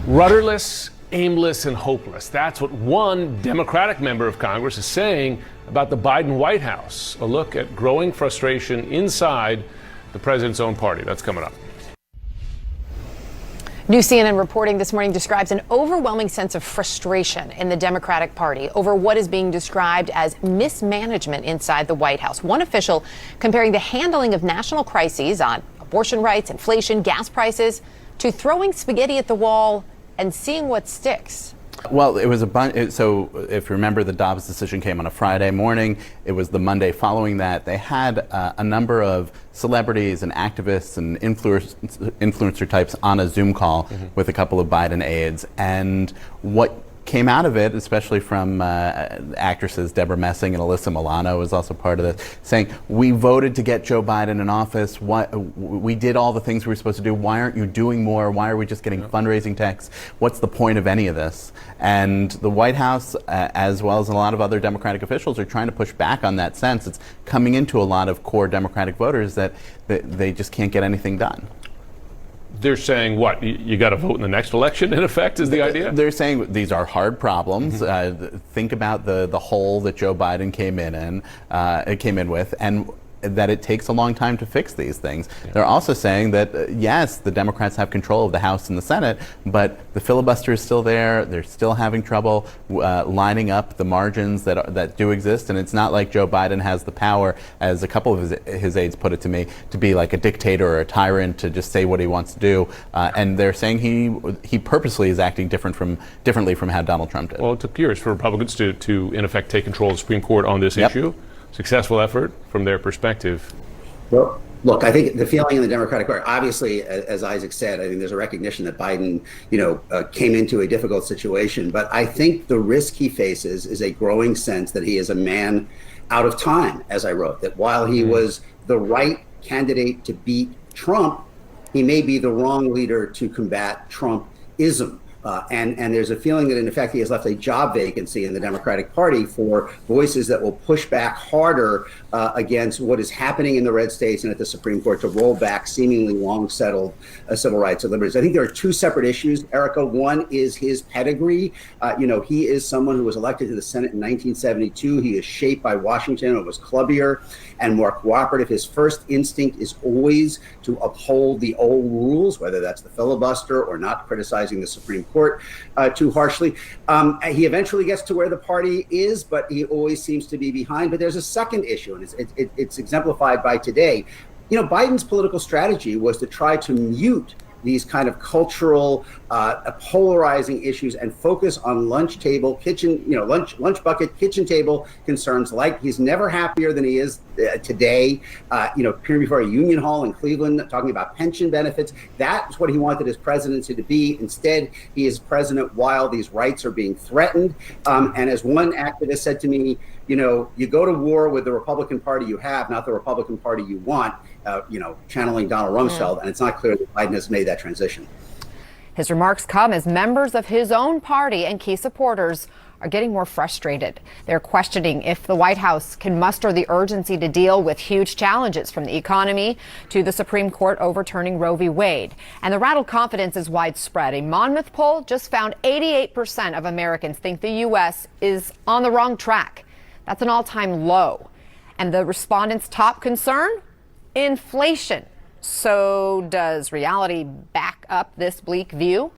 Rudderless, aimless, and hopeless. That's what one Democratic member of Congress is saying about the Biden White House. A look at growing frustration inside the president's own party. That's coming up. New CNN reporting this morning describes an overwhelming sense of frustration in the Democratic Party over what is being described as mismanagement inside the White House. One official comparing the handling of national crises on abortion rights, inflation, gas prices, to throwing spaghetti at the wall and seeing what sticks. Well, it was a bunch. So if you remember, the Dobbs decision came on a Friday morning. It was the Monday following that. They had a number of celebrities and activists and influencer types on a Zoom call with a couple of Biden aides. And what came out of it, especially from actresses Deborah Messing and Alyssa Milano was also part of this, saying, we voted to get Joe Biden in office. We did all the things we were supposed to do. Why aren't you doing more? Why are we just getting fundraising texts? What's the point of any of this? And the White House, as well as a lot of other Democratic officials, are trying to push back on that sense. It's coming into a lot of core Democratic voters that they just can't get anything done. They're saying what? You got to vote in the next election, in effect, is the idea? They're saying these are hard problems. Think about the hole that Joe Biden came in with, and that it takes a long time to fix these things. Yeah. They're also saying that, yes, the Democrats have control of the House and the Senate, but the filibuster is still there. They're still having trouble lining up the margins that do exist. And it's not like Joe Biden has the power, as a couple of his aides put it to me, to be like a dictator or a tyrant, to just say what he wants to do. And they're saying he purposely is acting differently from how Donald Trump did. Well, it took years for Republicans to in effect, take control of the Supreme Court on this issue. Successful effort from their perspective. Well, look, I think the feeling in the Democratic Party, obviously, as Isaac said, I think there's a recognition that Biden, came into a difficult situation. But I think the risk he faces is a growing sense that he is a man out of time, as I wrote, that while he was the right candidate to beat Trump, he may be the wrong leader to combat Trumpism. And there's a feeling that, in effect, he has left a job vacancy in the Democratic Party for voices that will push back harder against what is happening in the red states and at the Supreme Court to roll back seemingly long settled civil rights and liberties. I think there are two separate issues, Erica. One is his pedigree. He is someone who was elected to the Senate in 1972. He is shaped by Washington. It was clubbier and more cooperative. His first instinct is always to uphold the old rules, whether that's the filibuster or not criticizing the Supreme Court too harshly. He eventually gets to where the party is, but he always seems to be behind. But there's a second issue, and it's exemplified by today. Biden's political strategy was to try to mute these kind of cultural polarizing issues and focus on lunch bucket, kitchen table concerns. Like, he's never happier than he is today, appearing before a union hall in Cleveland, talking about pension benefits. That's what he wanted his presidency to be. Instead, he is president while these rights are being threatened. And as one activist said to me, you go to war with the Republican Party you have, not the Republican Party you want, channeling Donald Rumsfeld. And it's not clear that Biden has made that transition. His remarks come as members of his own party and key supporters are getting more frustrated. They're questioning if the White House can muster the urgency to deal with huge challenges, from the economy to the Supreme Court overturning Roe v. Wade. And the rattled confidence is widespread. A Monmouth poll just found 88% of Americans think the U.S. is on the wrong track. That's an all-time low. And the respondents' top concern? Inflation. So does reality back up this bleak view?